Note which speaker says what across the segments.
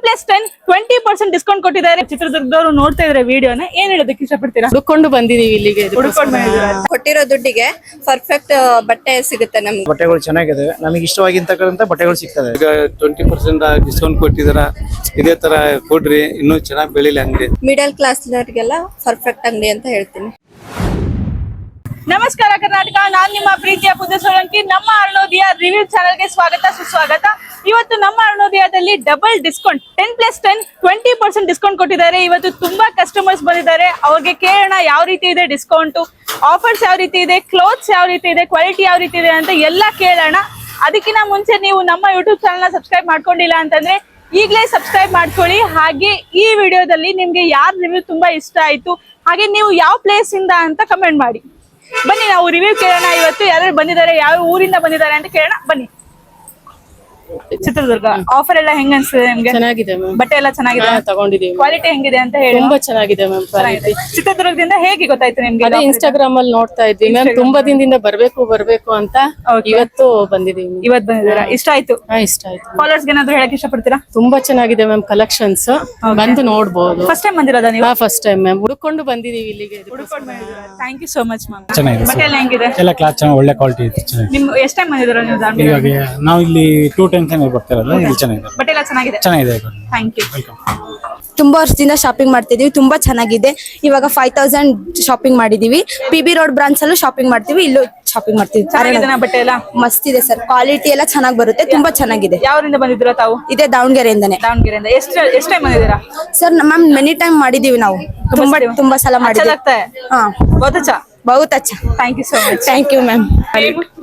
Speaker 1: 10+10 20% discount ಕೊಟ್ಟಿದ್ದಾರೆ. ಚಿತ್ರದುರ್ಗದವರು ನೋಡ್ತಾ ಇದ್ರೆ ವಿಡಿಯೋನ ಏನ್ ಹೇಳೋದಕ್ಕೆ ಇಷ್ಟಪಡ್ತೀರಾ?
Speaker 2: ಹುಡ್ಕೊಂಡು ಬಂದಿದೀವಿ ಇಲ್ಲಿಗೆ.
Speaker 3: ಕೊಟ್ಟಿರೋ ದುಡ್ಡಿಗೆ ಪರ್ಫೆಕ್ಟ್ ಬಟ್ಟೆ ಸಿಗುತ್ತೆ ನಮ್ಗೆ.
Speaker 4: ಬಟ್ಟೆಗಳು ಚೆನ್ನಾಗಿದೆ, ನಮಗೆ ಇಷ್ಟವಾಗಿರ್ತಕ್ಕಂಥ ಬಟ್ಟೆಗಳು ಸಿಗ್ತದೆ.
Speaker 5: ಈಗ 20% ಡಿಸ್ಕೌಂಟ್ ಕೊಟ್ಟಿದಾರ, ಇದೇ ತರ ಕೊಡ್ರಿ, ಇನ್ನೂ ಚೆನ್ನಾಗಿ ಬೆಳಿಲಿ ಅಂಗಡಿ.
Speaker 3: ಮಿಡಲ್ ಕ್ಲಾಸ್ನವರಿಗೆಲ್ಲ ಪರ್ಫೆಕ್ಟ್ ಅಂಗಡಿ ಅಂತ ಹೇಳ್ತೀನಿ.
Speaker 1: ನಮಸ್ಕಾರ ಕರ್ನಾಟಕ, ನಾನ್ ನಿಮ್ಮ ಪ್ರೀತಿಯ ಪೂಜಾ ಸೋಲಂಕಿ. ನಮ್ಮ ಅರುಣೋದಯ ರಿವ್ಯೂ ಚಾನಲ್ಗೆ ಸ್ವಾಗತ ಸುಸ್ವಾಗತ. ಇವತ್ತು ನಮ್ಮ ಅರುಣೋದಯದಲ್ಲಿ ಡಬಲ್ ಡಿಸ್ಕೌಂಟ್ 10+10 20% ಡಿಸ್ಕೌಂಟ್ ಕೊಟ್ಟಿದ್ದಾರೆ. ಇವತ್ತು ತುಂಬಾ ಕಸ್ಟಮರ್ಸ್ ಬಂದಿದ್ದಾರೆ, ಅವ್ರಿಗೆ ಕೇಳೋಣ ಯಾವ ರೀತಿ ಇದೆ ಡಿಸ್ಕೌಂಟ್, ಆಫರ್ಸ್ ಯಾವ ರೀತಿ ಇದೆ, ಕ್ಲೋತ್ಸ್ ಯಾವ ರೀತಿ ಇದೆ, ಕ್ವಾಲಿಟಿ ಯಾವ ರೀತಿ ಇದೆ ಅಂತ ಎಲ್ಲ ಕೇಳೋಣ. ಅದಕ್ಕಿಂತ ಮುಂಚೆ ನೀವು ನಮ್ಮ ಯೂಟ್ಯೂಬ್ ಚಾನಲ್ನ ಸಬ್ಸ್ಕ್ರೈಬ್ ಮಾಡ್ಕೊಂಡಿಲ್ಲ ಅಂತಂದ್ರೆ ಈಗಲೇ ಸಬ್ಸ್ಕ್ರೈಬ್ ಮಾಡ್ಕೊಳ್ಳಿ. ಹಾಗೆ ಈ ವಿಡಿಯೋದಲ್ಲಿ ನಿಮ್ಗೆ ಯಾರ ರಿವ್ಯೂ ತುಂಬಾ ಇಷ್ಟ ಆಯ್ತು, ಹಾಗೆ ನೀವು ಯಾವ ಪ್ಲೇಸ್ ಇಂದ ಅಂತ ಕಮೆಂಟ್ ಮಾಡಿ. ಬನ್ನಿ ನಾವು ರಿವ್ಯೂ ಕೇಳೋಣ. ಇವತ್ತು ಯಾರು ಬಂದಿದ್ದಾರೆ, ಯಾವ ಊರಿಂದ ಬಂದಿದ್ದಾರೆ ಅಂತ ಕೇಳೋಣ ಬನ್ನಿ. ಚಿತ್ರದುರ್ಗ ಆಫರ್ ಎಲ್ಲ ಹೆಂಗ ಅನ್ಸಿದೆ ನಿಮ್ಗೆ?
Speaker 2: ಚೆನ್ನಾಗಿದೆ ಮ್ಯಾಮ್,
Speaker 1: ಬಟ್ಟೆ ಎಲ್ಲ ಚೆನ್ನಾಗಿದೆ,
Speaker 2: ತಗೊಂಡಿದೀವಿ.
Speaker 1: ಕ್ವಾಲಿಟಿ ಹೆಂಗಿದೆ ಅಂತ ಹೇಳಿ.
Speaker 2: ತುಂಬಾ ಚೆನ್ನಾಗಿದೆ ಮ್ಯಾಮ್ ಕ್ವಾಲಿಟಿ.
Speaker 1: ಚಿತ್ರದುರ್ಗದಿಂದ ಹೇಗೆ ಗೊತ್ತಾಯ್ತು ನಿಮ್ಗೆ?
Speaker 2: ಅದೇ ಇನ್ಸ್ಟಾಗ್ರಾಮ್ ಅಲ್ಲಿ ನೋಡ್ತಾ ಇದ್ವಿ ಮ್ಯಾಮ್, ತುಂಬಾ ದಿನದಿಂದ ಬರ್ಬೇಕು ಅಂತ ಇವತ್ತು ಬಂದಿದೀವಿ.
Speaker 1: ಇವತ್ತು ಬಂದಿದ್ದೀರಾ, ಇಷ್ಟ ಆಯ್ತು?
Speaker 2: ಇಷ್ಟ ಆಯ್ತು.
Speaker 1: ಫಾಲೋವರ್ಸ್ ಏನಾದ್ರು ಹೇಳಕ್ ಇಷ್ಟಪಡ್ತೀರಾ?
Speaker 2: ತುಂಬಾ ಚೆನ್ನಾಗಿದೆ ಮ್ಯಾಮ್ ಕಲೆಕ್ಷನ್ಸ್, ಬಂದು ನೋಡ್ಬೋದು.
Speaker 1: ಫಸ್ಟ್ ಟೈಮ್ ಬಂದಿರೋದಾ ನೀವು?
Speaker 2: ಫಸ್ಟ್ ಟೈಮ್ ಮ್ಯಾಮ್, ಹುಡ್ಕೊಂಡು ಬಂದಿದೀವಿ ಇಲ್ಲಿಗೆ.
Speaker 1: Thank you so much ma'am.
Speaker 6: ಚೆನ್ನಾಗಿದೆ
Speaker 1: ಬಟ್ಟೆ ಎಲ್ಲ ಹೆಂಗಿದೆ?
Speaker 6: ಎಲ್ಲ ಕ್ಲಾತ್ ಚೆನ್ನಾಗಿ, ಒಳ್ಳೆ ಕ್ವಾಲಿಟಿ ಇದೆ.
Speaker 1: ನಿಮ್ ಎಷ್ಟ್ ಟೈಮ್ ಬಂದಿದ್ದೀರಾ ನೀವು ದಾವಣಗೆರೆ?
Speaker 6: ಇವಾಗ ನಾವು ಇಲ್ಲಿ 2 times ಬರ್ತಾರಲ್ಲ, ಇಲ್ಲಿ ಚೆನ್ನಾಗಿದೆ.
Speaker 1: ಬಟ್ಟೆ ಎಲ್ಲ ಚೆನ್ನಾಗಿದೆ. Thank you.
Speaker 3: ತುಂಬಾ ವರ್ಷದಿಂದ ಶಾಪಿಂಗ್ ಮಾಡ್ತಿದೀವಿ, ತುಂಬಾ ಚೆನ್ನಾಗಿದೆ. ಇವಾಗ 5000 ಶಾಪಿಂಗ್ ಮಾಡಿದೀವಿ. PB ರೋಡ್ ಬ್ರಾಂಚ್ ಅಲ್ಲೂ ಶಾಪಿಂಗ್ ಮಾಡ್ತೀವಿ, ಇಲ್ಲೂ ಶಾಪಿಂಗ್ ಮಾಡ್ತೀವಿ.
Speaker 1: ಚೆನ್ನಾಗಿದೆ ಬಟ್ಟೆ ಎಲ್ಲ?
Speaker 3: ಮಸ್ತ್ ಇದೆ ಸರ್, ಕ್ವಾಲಿಟಿ ಎಲ್ಲ ಚೆನ್ನಾಗಿ ಬರುತ್ತೆ, ತುಂಬಾ ಚೆನ್ನಾಗಿದೆ.
Speaker 1: ಯಾವರಿಂದ ಬಂದಿದ್ದೀರಾ ತಾವು?
Speaker 3: ಇದೇ ದಾವಣಗೆರೆಯಿಂದಾನೆ.
Speaker 1: ದಾವಣಗೆರೆಯಿಂದ ಎಷ್ಟ್ ಟೈಮ್ ಬಂದಿದ್ದೀರಾ
Speaker 3: ಸರ್? ಮ್ಯಾಮ್ ಮೆನಿ ಟೈಮ್ ಮಾಡಿದೀವಿ ನಾವು, ತುಂಬಾ ಸಲ ಮಾಡಿದೀವಿ. ಹಾ, ಬಹುತ್ ಅಚ್ಚಾ.
Speaker 1: Thank you so much.
Speaker 3: Thank you ma'am.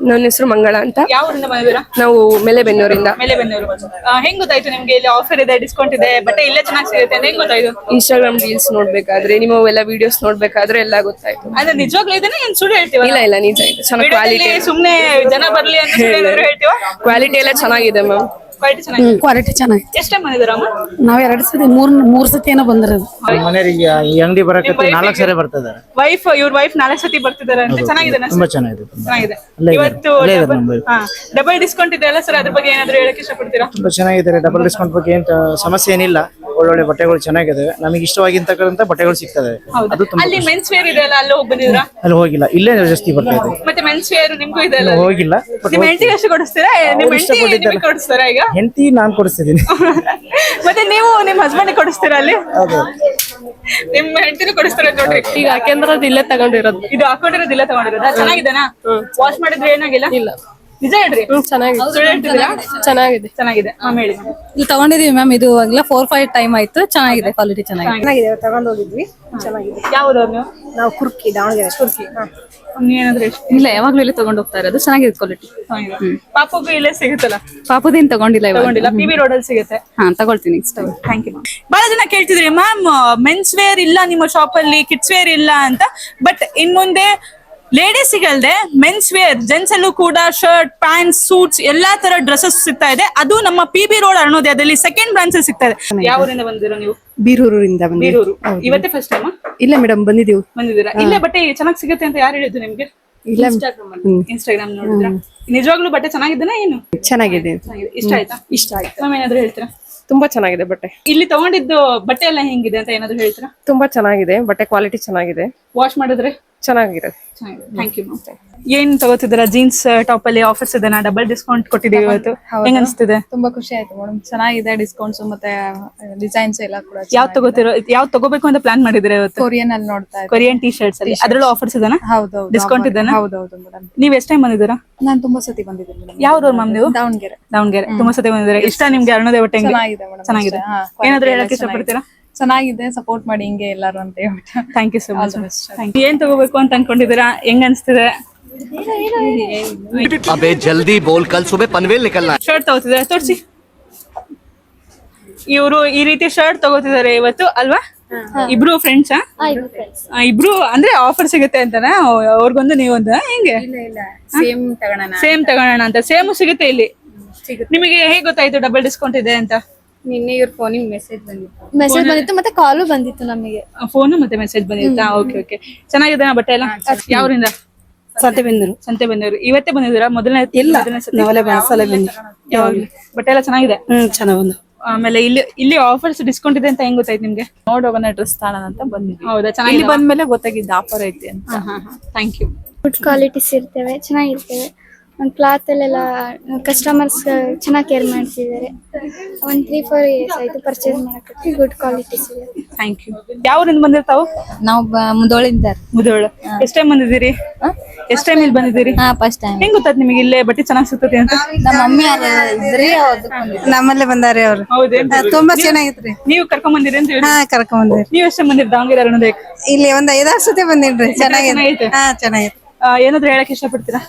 Speaker 7: ನನ್ನ ಹೆಸರು ಮಂಗಳ ಅಂತ.
Speaker 1: ಯಾವ ಊರಿಂದ ಬಂದಿದ್ದೀರಾ?
Speaker 7: ನಾವು ಮೆಲೆಬೆನ್ನೂರಿಂದ.
Speaker 1: ಮೆಲೆಬೆನ್ನೂರು. ಹೆಂಗ್ ಗೊತ್ತಾಯ್ತು ನಿಮ್ಗೆ ಇಲ್ಲಿ ಆಫರ್ ಇದೆ, ಡಿಸ್ಕೌಂಟ್ ಇದೆ, ಬಟ್ಟೆ ಇಲ್ಲೇ ಚೆನ್ನಾಗಿ ಸಿಗುತ್ತೆ ಅಂತ ಹೆಂಗ್ ಗೊತ್ತಾಯ್ತು?
Speaker 7: ಇನ್ಸ್ಟಾಗ್ರಾಮ್ ರೀಲ್ಸ್ ನೋಡ್ಬೇಕಾದ್ರೆ, ನಿಮ್ಮ ಎಲ್ಲ ವಿಡಿಯೋಸ್ ನೋಡ್ಬೇಕಾದ್ರೆ ಎಲ್ಲ ಗೊತ್ತಾಯ್ತು.
Speaker 1: ಅಂದ್ರೆ ನಿಜವಾಗ್ಲೂ ಇದನ್ನ ಏನ್ ಸುಳ್ಳು ಹೇಳ್ತೀವ?
Speaker 7: ಇಲ್ಲ ನಿಜ ಇದೆ, ಚೆನ್ನಾಗಿ ಕ್ವಾಲಿಟಿ.
Speaker 1: ಸುಮ್ನೆ ಜನ ಬರ್ಲಿ ಅಂತ ಹೇಳ್ತೀವ?
Speaker 7: ಕ್ವಾಲಿಟಿ ಎಲ್ಲ ಚೆನ್ನಾಗಿದೆ ಮ್ಯಾಮ್.
Speaker 1: ಕ್ವಾಲಿಟಿ ಚೆನ್ನಾಗಿದೆ. ಎಷ್ಟ್ ಟೈಮ್ ಬಂದಿದ್ದೀರಮ್ಮ?
Speaker 2: ನಾವ್ 2 ಸತಿ 3 ಸತಿ ಏನೋ ಬಂದಿರೋದು.
Speaker 4: ಮನೆಯವರಿಗೆ ಈ ಅಂಗಡಿ ಬರಕ್ಕೆ 4 ಸರಿ ಬರ್ತಿದ್ದಾರೆ.
Speaker 1: ಇವ್ರ ವೈಫ್ 4 ಸತಿ ಬರ್ತಿದ್ದಾರೆ ಅಂತ. ಚೆನ್ನಾಗಿದೆ,
Speaker 4: ತುಂಬಾ ಚೆನ್ನಾಗಿದೆ.
Speaker 1: ಇವತ್ತು ಡಬಲ್ ಡಿಸ್ಕೌಂಟ್ ಇದೆ ಅಲ್ಲ ಸರ್, ಅದ್ರ ಬಗ್ಗೆ ಏನಾದ್ರು ಹೇಳಕ್ ಇಷ್ಟಪಡ್ತೀರಾ?
Speaker 4: ತುಂಬಾ ಚೆನ್ನಾಗಿದೆ. ಡಬಲ್ ಡಿಸ್ಕೌಂಟ್ ಬಗ್ಗೆ ಏನ್ ಸಮಸ್ಯೆ ಏನಿಲ್ಲ, ಒಳ್ಳೊಳ್ಳೆ ಬಟ್ಟೆಗಳು ಚೆನ್ನಾಗಿದೆ, ನಮಗೆ ಇಷ್ಟವಾಗಿರ್ತಕ್ಕಂಥ ಬಟ್ಟೆಗಳು ಸಿಗ್ತದೆ. ಅದು ತುಂಬಾ.
Speaker 1: ಅಲ್ಲಿ ಮೆನ್ಸ್ ವೇರ್ ಇದೆ ಅಲ್ಲ, ಅಲ್ಲಿ ಹೋಗಿ ಬಂದಿದ್ರಾ?
Speaker 4: ಅಲ್ಲಿ ಹೋಗಿಲ್ಲ, ಇಲ್ಲೇ ಜಾಸ್ತಿ ಬರ್ತಾ ಇದೆ.
Speaker 1: ಮತ್ತೆ ಮೆನ್ಸ್ ವೇರ್ ನಿಮ್ಗೂ ಇದೆ ಅಲ್ಲ?
Speaker 4: ಹೋಗಿಲ್ಲ.
Speaker 1: ನಿಮ್ ಹೆಂಡತಿಗೆ ಅಷ್ಟು ಕೊಡಿಸ್ತೀರಾ? ನಿಮ್ ಹೆಂಡತಿ ಕೊಡಿಸ್ತಾರಾ ಈಗ?
Speaker 4: ಹೆಂಡತಿ ನಾನ್ ಕೊಡಿಸ್ತಿದ್ದೀನಿ.
Speaker 1: ಮತ್ತೆ ನೀವು ನಿಮ್ ಹಸ್ಬೆಂಡ್ ಕೊಡಿಸ್ತೀರಾ ಅಲ್ಲಿ? ನಿಮ್ ಹೆಂಡತಿನೂ ಕೊಡಿಸ್ತಾರ ನೋಡ್ರಿ.
Speaker 2: ಈಗ ಯಾಕೆಂದ್ರೆ ಇಲ್ಲೇ ತಗೊಂಡಿರೋದು.
Speaker 1: ಇದು ಹಾಕೊಂಡಿರೋದು ಇಲ್ಲ ತಗೊಂಡಿರೋದಾ? ಚೆನ್ನಾಗಿದೆನಾ? ವಾಶ್ ಮಾಡಿದ್ರೆ ಏನಾಗಿಲ್ಲ? ಇಲ್ಲ. ನಿಜ ಹೇಳ್ರಿ. ಚೆನ್ನಾಗಿದೆ. ಹೇಳಿ.
Speaker 2: ಇಲ್ಲಿ ತಗೊಂಡಿದೀವಿ ಮ್ಯಾಮ್, ಇದು 4-5 ಟೈಮ್ ಆಯ್ತು. ಚೆನ್ನಾಗಿದೆ, ಕ್ವಾಲಿಟಿ ಚೆನ್ನಾಗಿದೆ.
Speaker 3: ತಗೊಂಡ್ ಹೋಗಿದ್ವಿ, ಚೆನ್ನಾಗಿದೆ.
Speaker 1: ಯಾವ್ದವ್ರು ನೀವು?
Speaker 3: ನಾವು ಕುರ್ಕಿ, ದಾವಣಗೆರೆ ಕುರ್ಕಿ.
Speaker 1: ಏನಾದ್ರು
Speaker 2: ಇಲ್ಲ, ಯಾವಾಗ್ಲೂ ಇಲ್ಲಿ ತಗೊಂಡ್ ಹೋಗ್ತಾ ಇರೋದು. ಚೆನ್ನಾಗಿದೆ ಕ್ವಾಲಿಟಿ.
Speaker 1: ಪಾಪಗೂ ಇಲ್ಲೇ ಸಿಗುತ್ತಲ್ಲ?
Speaker 2: ಪಾಪದೇನ್ ತಗೊಂಡಿಲ್ಲ,
Speaker 1: PB ರೋಡ್ ಅಲ್ಲಿ ಸಿಗುತ್ತೆ.
Speaker 2: ತಗೊಳ್ತೀನಿ.
Speaker 1: Thank you. ಬಹಳ ಜನ ಕೇಳ್ತಿದ್ರಿ ಮ್ಯಾಮ್, ಮೆನ್ಸ್ ವೇರ್ ಇಲ್ಲ ನಿಮ್ಮ ಶಾಪ್ ಅಲ್ಲಿ, ಕಿಡ್ಸ್ ವೇರ್ ಇಲ್ಲ ಅಂತ. ಬಟ್ ಇನ್ ಮುಂದೆ ಲೇಡೀಸ್ ಗಲ್ದೆ ಮೆನ್ಸ್ ವೇರ್, ಜೆಂಟ್ಸ್ ಅಲ್ಲೂ ಕೂಡ ಶರ್ಟ್, ಪ್ಯಾಂಟ್, ಸೂಟ್ಸ್ ಎಲ್ಲಾ ತರ ಡ್ರೆಸ್ಸಸ್ ಸಿಗ್ತಾ ಇದೆ. ಅದು ನಮ್ಮ PB ರೋಡ್ ಅರುಣೋದಯದಲ್ಲಿ ಸೆಕೆಂಡ್ ಬ್ರಾಂಚ್ ಅಲ್ಲಿ ಸಿಗ್ತಾ ಇದೆ. ಯಾವ ಊರಿಂದ ಬಂದಿರೋ ನೀವು?
Speaker 2: ಬೀರೂರಿಂದ.
Speaker 1: ಬೀರೂರು. ಇವತ್ತೇ ಫಸ್ಟ್ ಟೈಮ್?
Speaker 2: ಇಲ್ಲ ಮೇಡಮ್,
Speaker 1: ಬಂದಿದ್ದೀರಾ. ಇಲ್ಲೇ ಬಟ್ಟೆ ಚೆನ್ನಾಗಿ ಸಿಗುತ್ತೆ ಅಂತ ಯಾರು ಹೇಳಿದ್ರು ನಿಮ್ಗೆ? ಇನ್ಸ್ಟಾಗ್ರಾಮ್ ನೋಡಿದ್ರ? ನಿಜವಾಗ್ಲೂ ಬಟ್ಟೆ ಚೆನ್ನಾಗಿದ್ದೇನಾ ಏನು?
Speaker 2: ಚೆನ್ನಾಗಿದೆ.
Speaker 1: ಇಷ್ಟ ಆಯ್ತಾ? ಇಷ್ಟ ಆಯ್ತು. ಮ್ಯಾಮ್ ಏನಾದ್ರು ಹೇಳ್ತೀರಾ?
Speaker 7: ತುಂಬಾ ಚೆನ್ನಾಗಿದೆ ಬಟ್ಟೆ.
Speaker 1: ಇಲ್ಲಿ ತಗೊಂಡಿದ್ದು ಬಟ್ಟೆ ಎಲ್ಲ ಹೆಂಗಿದೆ ಅಂತ ಏನಾದ್ರು ಹೇಳ್ತೀರಾ?
Speaker 7: ತುಂಬಾ ಚೆನ್ನಾಗಿದೆ ಬಟ್ಟೆ, ಕ್ವಾಲಿಟಿ ಚೆನ್ನಾಗಿದೆ.
Speaker 1: ವಾಶ್ ಮಾಡಿದ್ರೆ
Speaker 7: ಚೆನ್ನಾಗಿದೆ.
Speaker 1: Thank you. ಏನ್ ತಗೋತಿದ್ದೀರಾ? ಜೀನ್ಸ್ ಟಾಪ್ ಅಲ್ಲಿ ಆಫರ್ಸ್ ಇದೆ, ಡಬಲ್ ಡಿಸ್ಕೌಂಟ್ ಕೊಟ್ಟಿದ್ದೀವಿ ಇವತ್ತು. ಹೆಂಗ್ ಅನ್ಸ್ತಿದೆ?
Speaker 2: ತುಂಬಾ ಖುಷಿ ಆಯ್ತು ಮೇಡಮ್, ಚೆನ್ನಾಗಿದೆ ಡಿಸ್ಕೌಂಟ್ಸ್ ಮತ್ತೆ ಡಿಸೈನ್ಸ್ ಎಲ್ಲ ಕೂಡ.
Speaker 1: ಯಾವ್ ತಗೋಬೇಕು ಅಂತ ಪ್ಲಾನ್ ಮಾಡಿದ್ರೆ ಇವತ್ತು?
Speaker 2: ಕೊರಿಯನ್ ಅಲ್ಲಿ ನೋಡ್ತಾ ಇದ್ದೀನಿ.
Speaker 1: ಕೊರಿಯನ್ ಟಿ ಶರ್ಟ್ಸ್ ಅಲ್ಲಿ ಅದ್ರಲ್ಲೂ ಆಫರ್ಸ್ ಇದೆನಾ?
Speaker 2: ಹೌದು,
Speaker 1: ಡಿಸ್ಕೌಂಟ್ ಇದೆನಾ?
Speaker 2: ಹೌದೌದು ಮೇಡಮ್.
Speaker 1: ನೀವ್ ಎಷ್ಟ್ ಟೈಮ್ ಬಂದಿದ್ದೀರಾ?
Speaker 2: ನಾನು ತುಂಬಾ ಸತಿ ಬಂದಿದ್ದೀನಿ ಮೇಡಮ್.
Speaker 1: ಯಾವ್ದು ಮ್ಯಾಮ್ ನೀವು?
Speaker 2: ದಾವಣಗೆರೆ.
Speaker 1: ತುಂಬಾ ಸತಿ ಬಂದಿದ್ದೀರಾ. ಇಷ್ಟ ನಿಮ್ಗೆ ಅರುಣೋದಯ ಬಟ್ಟೆ?
Speaker 2: ಚೆನ್ನಾಗಿದೆ ಮೇಡಮ್,
Speaker 1: ಚೆನ್ನಾಗಿದೆ. ಏನಾದ್ರು ಹೇಳಕ್ ಇಷ್ಟಪಡ್ತೀರಾ?
Speaker 2: ಚೆನ್ನಾಗಿದೆ, ಸಪೋರ್ಟ್ ಮಾಡಿ ಹಿಂಗೆ ಎಲ್ಲಾರು ಅಂತ ಹೇಳ್ಬಿಟ್ಟು.
Speaker 1: Thank you so much. ಏನ್ ತಗೋಬೇಕು ಅಂತ ಅನ್ಕೊಂಡಿದ್ದೀರಾ? ಹೆಂಗ್ ಅನ್ಸ್ತಿದೆ?
Speaker 8: अबे जल्दी बोल, कल सुबह पनवेल निकलना है.
Speaker 1: ಶರ್ಟ್ ತಗೋತಿದ್ದಾರೆ, ತೋರಿಸಿ. ಇವರು ಈ ರೀತಿ ಶರ್ಟ್ ತಗೋತಿದ್ದಾರೆ ಇವತ್ತು ಅಲ್ವಾ? ಇಬ್ರು ಫ್ರೆಂಡ್ಸ್? ಇಬ್ರು ಅಂದ್ರೆ ಆಫರ್ ಸಿಗುತ್ತೆ ಅಂತಾನ ಅವ್ರಿಗೊಂದು ನೀವೊಂದು? ಹೆಂಗೆ? ಸೇಮ್ ತಗೋಣ ಅಂತ. ಸೇಮ್ ಸಿಗುತ್ತೆ ಇಲ್ಲಿ. ನಿಮಗೆ ಹೇಗೆ ಗೊತ್ತಾಯ್ತು ಡಬಲ್ ಡಿಸ್ಕೌಂಟ್ ಇದೆ ಅಂತ?
Speaker 3: ನಿನ್ನೆ ಇವ್ರ ಫೋನಿಗೆ ಮೆಸೇಜ್ ಬಂದಿತ್ತು ಮತ್ತೆ ಕಾಲು ಬಂದಿತ್ತು ನಮಗೆ.
Speaker 1: ಫೋನು ಮತ್ತೆ ಮೆಸೇಜ್ ಬಂದಿತ್ತಾ? ಓಕೆ. ಚೆನ್ನಾಗಿದೆ ಬಟ್ಟೆ ಎಲ್ಲ? ಯಾವ್ರಿಂದ? ಸಂತೆಬೆನ್ನೂರು. ಇವತ್ತೇ ಬಂದಿದ್ದೀರಾ? ಮೊದಲನೇ?
Speaker 2: ಇಲ್ಲ, ನಾವೆಲ್ಲ ಸಲ ಬನ್ನಿ.
Speaker 1: ಬಟ್ಟೆ ಎಲ್ಲ ಚೆನ್ನಾಗಿದೆ?
Speaker 2: ಚೆನ್ನಾಗಿ ಬಂದು.
Speaker 1: ಆಮೇಲೆ ಇಲ್ಲಿ ಆಫರ್ಸ್ ಡಿಸ್ಕೌಂಟ್ ಇದೆ ಅಂತ ಹೆಂಗ್ ಗೊತ್ತಾಯ್ತು ನಿಮ್ಗೆ?
Speaker 2: ನೋಡೋಣ ಡ್ರೆಸ್ ತಾಣನ ಅಂತ ಬಂದಿದ್ವಿ.
Speaker 1: ಹೌದಾ,
Speaker 2: ಇಲ್ಲಿ
Speaker 1: ಚೆನ್ನಾಗಿ
Speaker 2: ಬಂದ್ಮೇಲೆ ಗೊತ್ತಾಗಿದ್ದು ಆಫರ್ ಐತೆ ಅಂತ.
Speaker 1: Thank you.
Speaker 9: ಗುಡ್ ಕ್ವಾಲಿಟೀಸ್ ಇರ್ತವೆ, ಚೆನ್ನಾಗಿರ್ತವೆ. ಒಂದು ಕ್ಲಾತಲ್ಲೆಲ್ಲ ಕಸ್ಟಮರ್ಸ್ ಚೆನ್ನಾಗಿ ಕೇರ್ ಮಾಡ್ತಿದ್ದಾರೆ. ಒಂದು 3-4 ಇಯರ್ಸ್ ಆಯಿತು ಪರ್ಚೇಸ್ ಮಾಡೋಕ್ಕೆ. ಗುಡ್ ಕ್ವಾಲಿಟೀಸ್ ಇದೆ.
Speaker 1: Thank you. ಯಾವ್ರಿಂದ ಬಂದಿರ್ತಾವು?
Speaker 3: ನಾವು ಮುದೋಳಿಂದ
Speaker 1: ಮುದೋಳ. ಎಷ್ಟ್ ಟೈಮ್ ಬಂದಿದ್ದೀರಿ? ಎಷ್ಟ್ ಟೈಮ್ ಇಲ್ಲಿ ಬಂದಿದ್ದೀರಿ?
Speaker 3: First time.
Speaker 1: ಹೆಂಗ್ ಗೊತ್ತಾಯ್ತು ನಿಮಗೆ ಇಲ್ಲೇ ಬಟ್ಟೆ ಚೆನ್ನಾಗಿ ಸಿಗ್ತದೆ ಅಂತ?
Speaker 3: ನಮ್ಮ ಮಮ್ಮಿ ಇದ್ರಿ ನಮ್ಮಲ್ಲೇ ಬಂದಾರೆ ಅವ್ರು.
Speaker 1: ಹೌದೇನ್ರಿ?
Speaker 3: ತುಂಬಾ ಚೆನ್ನಾಗಿತ್ರಿ.
Speaker 1: ನೀವು ಕರ್ಕೊಂಡ್ ಬಂದಿರಿ ಅಂತ ಹೇಳಿ?
Speaker 3: ಕರ್ಕೊಂಡ್ ಬಂದ್ರಿ.
Speaker 1: ನೀವ್ ಎಷ್ಟೇ ಬಂದಿರಿ ದಾವಣಗೆರೆ ಅರುಣೋದಯಕ್ಕೆ?
Speaker 3: ಇಲ್ಲಿ ಒಂದ್ 5-6 ಸತಿ ಬಂದಿನ್ರಿ.
Speaker 1: ಚೆನ್ನಾಗೈತೆ?
Speaker 3: ಚೆನ್ನಾಗೈತೆ.
Speaker 1: ಏನಾದ್ರು ಹೇಳಕ್ ಇಷ್ಟಪಡ್ತೀರಾ?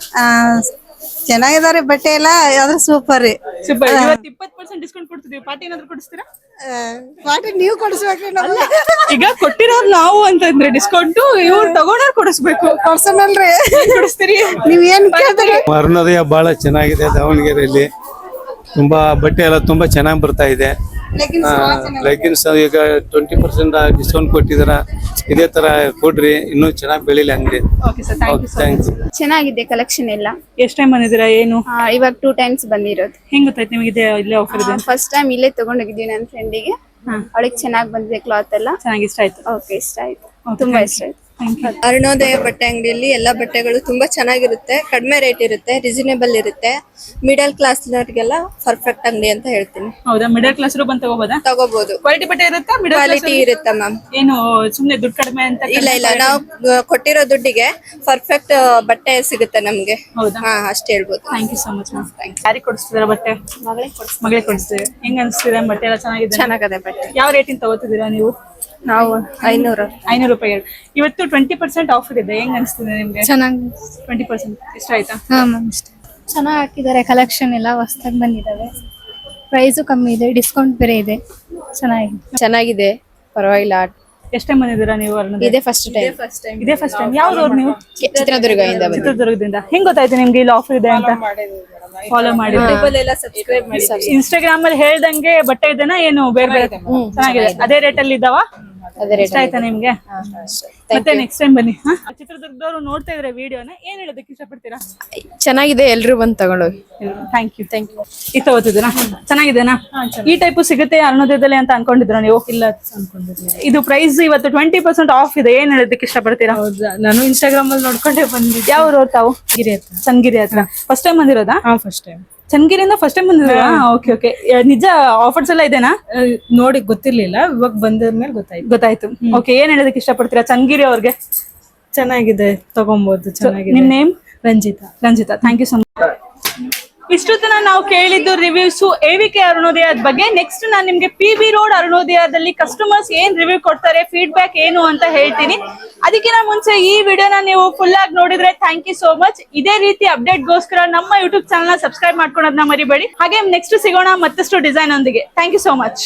Speaker 3: ಚೆನ್ನಾಗಿದಾರೆ ಬಟ್ಟೆ ಎಲ್ಲ, ಯಾವ್ದು ಸೂಪರ್ ರೀ.
Speaker 1: ಸೂಪರ್. ಇವತ್ತು 20% ಡಿಸ್ಕೌಂಟ್ ಕೊಡ್ತಿದೀವಿ. ಪಾರ್ಟಿ ಏನಾದ್ರು ಕೊಡಿಸ್ತೀರಾ?
Speaker 3: ಪಾರ್ಟಿ ನೀವು ಕೊಡಿಸ್ಬೇಕ್ರಿ.
Speaker 1: ಈಗ ಕೊಟ್ಟಿರೋದು ನಾವು ಅಂತಂದ್ರೆ ಡಿಸ್ಕೌಂಟ್, ಇವ್ರು ತಗೊಂಡವ್ರು ಕೊಡಿಸ್ಬೇಕು.
Speaker 3: ಕೊಡ್ಸನಲ್ರಿ.
Speaker 1: ಕೊಡಿಸ್ತೀರಿ?
Speaker 3: ನೀವ್ ಏನ್ ಕೇಳ್ತೀರಿ?
Speaker 5: ಅರುಣೋದಯ ಬಹಳ ಚೆನ್ನಾಗಿದೆ ದಾವಣಗೆರೆಯಲ್ಲಿ. ತುಂಬಾ ಬಟ್ಟೆ ಎಲ್ಲ ತುಂಬಾ ಚೆನ್ನಾಗಿ ಬರ್ತಾ ಇದೆ. ಲೆಗಿನ್ಸ್ ಈಗ 20% ಡಿಸ್ಕೌಂಟ್ ಕೊಟ್ಟಿದಾರ. ಇದೇ ತರ ಕೊಡ್ರಿ, ಇನ್ನೂ ಚೆನ್ನಾಗಿ ಬೆಳಿಲಿ ಅಂಗಡಿ.
Speaker 1: Okay sir, thank you.
Speaker 5: Thanks.
Speaker 9: ಚೆನ್ನಾಗಿದೆ ಕಲೆಕ್ಷನ್ ಎಲ್ಲ.
Speaker 1: ಎಷ್ಟ್ ಟೈಮ್ ಬಂದಿದ್ದೀರಾ? ಏನು
Speaker 9: ಇವಾಗ 2 times ಬಂದಿರೋದು.
Speaker 1: ಹೆಂಗ್ ಗೊತ್ತಾಯ್ತು ನಿಮಗೆ ಇಲ್ಲೇ ಆಫರ್ ಇದೆ?
Speaker 9: ಫಸ್ಟ್ ಟೈಮ್ ಇಲ್ಲೇ ತಗೊಂಡೋಗಿದ್ವಿ ನನ್ನ ಫ್ರೆಂಡಿಗೆ. ಅವಳಿಗೆ ಚೆನ್ನಾಗಿ ಬಂದಿದೆ ಕ್ಲಾತ್ ಎಲ್ಲ.
Speaker 1: ಚೆನ್ನಾಗಿ ಇಷ್ಟ ಆಯ್ತು.
Speaker 9: ಓಕೆ, ಇಷ್ಟ ಆಯ್ತು, ತುಂಬಾ ಇಷ್ಟ ಆಯ್ತು.
Speaker 3: ಅರುಣೋದಯ ಬಟ್ಟೆ ಅಂಗಡಿಯಲ್ಲಿ ಎಲ್ಲ ಬಟ್ಟೆಗಳು ತುಂಬಾ ಚೆನ್ನಾಗಿರುತ್ತೆ, ಕಡಿಮೆ ರೇಟ್ ಇರುತ್ತೆ, ರೀಸನೇಬಲ್ ಇರುತ್ತೆ. ಮಿಡಲ್ ಕ್ಲಾಸ್ ನವರಿಗೆಲ್ಲ ಪರ್ಫೆಕ್ಟ್ ಅಂಗಡಿ ಅಂತ ಹೇಳ್ತೀನಿ.
Speaker 1: ಹೌದಾ? ಮಿಡಲ್ ಕ್ಲಾಸ್ ಬಂದು ತಗೋಬೋದಾ?
Speaker 3: ತಗೋಬಹುದು.
Speaker 1: ಕ್ವಾಲಿಟಿ ಬಟ್ಟೆ ಇರುತ್ತಾ? ಮಿಡಲ್
Speaker 3: ಕ್ವಾಲಿಟಿ ಇರುತ್ತೆ ಮ್ಯಾಮ್.
Speaker 1: ಏನು ಸುಮ್ನೆ ದುಡ್ಡು ಕಡಿಮೆ ಅಂತ?
Speaker 3: ಇಲ್ಲ, ನಾವು ಕೊಟ್ಟಿರೋ ದುಡ್ಡಿಗೆ ಪರ್ಫೆಕ್ಟ್ ಬಟ್ಟೆ ಸಿಗುತ್ತೆ ನಮ್ಗೆ.
Speaker 1: ಹೌದಾ?
Speaker 3: ಅಷ್ಟೇ ಹೇಳ್ಬೋದು.
Speaker 1: Thank you so much ma'am. ಯಾರಿಗೆ ಕೊಡಿಸ್ತಿದಾರ ಬಟ್ಟೆ? ಮಗಳಿಗೆ ಕೊಡಿಸ್ತೀವಿ. ಹೆಂಗ್ ಅನ್ಸ್ತಿದೆ ಬಟ್ಟೆ ಎಲ್ಲ? ಚೆನ್ನಾಗಿದೆ.
Speaker 3: ಚೆನ್ನಾಗದೆ ಬಟ್ಟೆ.
Speaker 1: ಯಾವ ರೇಟಿಂದ ತಗೋತಿದ್ದೀರಾ ನೀವು?
Speaker 3: ನಾವು 500
Speaker 1: ರೂಪಾಯಿ. ಇವತ್ತು 20% ಆಫರ್ ಇದೆ. ಹೆಂಗ್ ಅನ್ಸ್ತಿದೆ ನಿಮ್ಗೆ?
Speaker 9: ಚೆನ್ನಾಗಿ
Speaker 1: 20% ಇಷ್ಟ ಆಯ್ತಾ?
Speaker 9: ಚೆನ್ನಾಗಿ ಹಾಕಿದ್ದಾರೆ. ಕಲೆಕ್ಷನ್ ಎಲ್ಲ ಹೊಸದಾಗಿ ಬಂದಿದ್ದಾವೆ. ಪ್ರೈಸು ಕಮ್ಮಿ ಇದೆ, ಡಿಸ್ಕೌಂಟ್ ಬೇರೆ ಇದೆ.
Speaker 3: ಚೆನ್ನಾಗಿದೆ, ಪರವಾಗಿಲ್ಲ.
Speaker 1: ಎಷ್ಟ್ ಟೈಮ್ ಬಂದಿದ್ದೀರಾ ನೀವು?
Speaker 3: ಇದೇ ಫಸ್ಟ್ ಟೈಮ್.
Speaker 1: ಇದೇ ಫಸ್ಟ್ ಟೈಮ್. ಯಾವ್ದವ್ರು ನೀವು?
Speaker 3: ಚಿತ್ರದುರ್ಗದಿಂದ.
Speaker 1: ಚಿತ್ರದುರ್ಗದಿಂದ. ಹೆಂಗ್ ಗೊತ್ತಾಯ್ತು ನಿಮ್ಗೆ ಇಲ್ಲಿ ಆಫರ್ ಇದೆ ಅಂತ? ಫಾಲೋ ಮಾಡಿ.
Speaker 3: ಸಬ್ಸ್ಕ್ರೈಬ್ ಮಾಡಿ.
Speaker 1: ಇನ್ಸ್ಟಾಗ್ರಾಮ್ ಅಲ್ಲಿ ಹೇಳ್ದಂಗೆ ಬಟ್ಟೆ ಇದೆನಾ? ಏನು ಬೇರೆ ಬೇರೆ? ಚೆನ್ನಾಗಿದೆ. ಅದೇ ರೇಟ್ ಅಲ್ಲಿ ಇದಾವ? ಇಷ್ಟ ಆಯ್ತಾ ನಿಮ್ಗೆ? ಮತ್ತೆ ನೆಕ್ಸ್ಟ್ ಟೈಮ್ ಬನ್ನಿ. ಚಿತ್ರದುರ್ಗದವ್ರು ನೋಡ್ತಾ ಇದ್ರೆ ವಿಡಿಯೋನ, ಏನ್ ಹೇಳೋದಕ್ಕೆ ಇಷ್ಟಪಡ್ತೀರಾ?
Speaker 3: ಚೆನ್ನಾಗಿದೆ, ಎಲ್ರು ಬಂದು ತಗೊಂಡೋಗಿ.
Speaker 1: Thank you. ಇದು ತಗೋತಿದ್ದೀರಾ? ಚೆನ್ನಾಗಿದೆನಾ? ಈ ಟೈಪ್ ಸಿಗುತ್ತೆ ಅರುಣೋದಯದಲ್ಲಿ ಅಂತ ಅನ್ಕೊಂಡಿದ್ರ ನೀವು? ಇಲ್ಲ ಅನ್ಕೊಂಡಿದ್ದೀನಿ. ಇದು ಪ್ರೈಸ್ ಇವತ್ತು 20% ಆಫ್ ಇದೆ. ಏನ್ ಹೇಳೋದಕ್ಕೆ ಇಷ್ಟಪಡ್ತೀರಾ?
Speaker 2: ನಾನು ಇನ್ಸ್ಟಾಗ್ರಾಮ್ ಅಲ್ಲಿ ನೋಡ್ಕೊಂಡೆ ಬಂದಿದ್ದೆ.
Speaker 1: ಯಾವ ತಾವು? ಚನ್ನಗಿರಿ ಹತ್ರ. ಫಸ್ಟ್ ಟೈಮ್ ಬಂದಿರೋದಾ?
Speaker 2: First time.
Speaker 1: ಚನ್ನಗಿರಿಯಿಂದ ಫಸ್ಟ್ ಟೈಮ್ ಬಂದಿದ್ದೀರಾ? Okay okay. ನಿಜ ಆಫರ್ಸ್ ಎಲ್ಲ ಇದೆನಾ?
Speaker 2: ನೋಡಿ ಗೊತ್ತಿರ್ಲಿಲ್ಲ, ಇವಾಗ ಬಂದ್ಮೇಲೆ
Speaker 1: ಗೊತ್ತಾಯ್ತು. ಓಕೆ, ಏನ್ ಹೇಳೋದಕ್ಕೆ ಇಷ್ಟಪಡ್ತೀರಾ ಚನ್ನಗಿರಿ ಅವ್ರಿಗೆ?
Speaker 2: ಚೆನ್ನಾಗಿದೆ, ತಗೊಬಹುದು. ಚೆನ್ನಾಗಿದೆ.
Speaker 1: ನಿಮ್ name?
Speaker 2: Ranjitha.
Speaker 1: Thank you so much. ಇಷ್ಟು ತನ ನಾವು ಕೇಳಿದ್ದು ರಿವ್ಯೂಸ್ AVK ಅರುಣೋದಯದ ಬಗ್ಗೆ. ನೆಕ್ಸ್ಟ್ ನಾನು ನಿಮ್ಗೆ PB ರೋಡ್ ಅರುಣೋದಯದಲ್ಲಿ ಕಸ್ಟಮರ್ಸ್ ಏನ್ ರಿವ್ಯೂ ಕೊಡ್ತಾರೆ, ಫೀಡ್ಬ್ಯಾಕ್ ಏನು ಅಂತ ಹೇಳ್ತೀನಿ. ಅದಕ್ಕಿಂತ ಮುಂಚೆ ಈ ವಿಡಿಯೋನ ನೀವು ಫುಲ್ ಆಗಿ ನೋಡಿದ್ರೆ ಥ್ಯಾಂಕ್ ಯು ಸೋ ಮಚ್. ಇದೇ ರೀತಿ ಅಪ್ಡೇಟ್ ಗೋಸ್ಕರ ನಮ್ಮ ಯೂಟ್ಯೂಬ್ ಚಾನಲ್ ಸಬ್ಸ್ಕ್ರೈಬ್ ಮಾಡ್ಕೊಳೋದನ್ನ ಮರಿಬೇಡಿ. ಹಾಗೆ ನೆಕ್ಸ್ಟ್ ಸಿಗೋಣ ಮತ್ತಷ್ಟು ಡಿಸೈನ್ ಒಂದಿಗೆ. Thank you so much.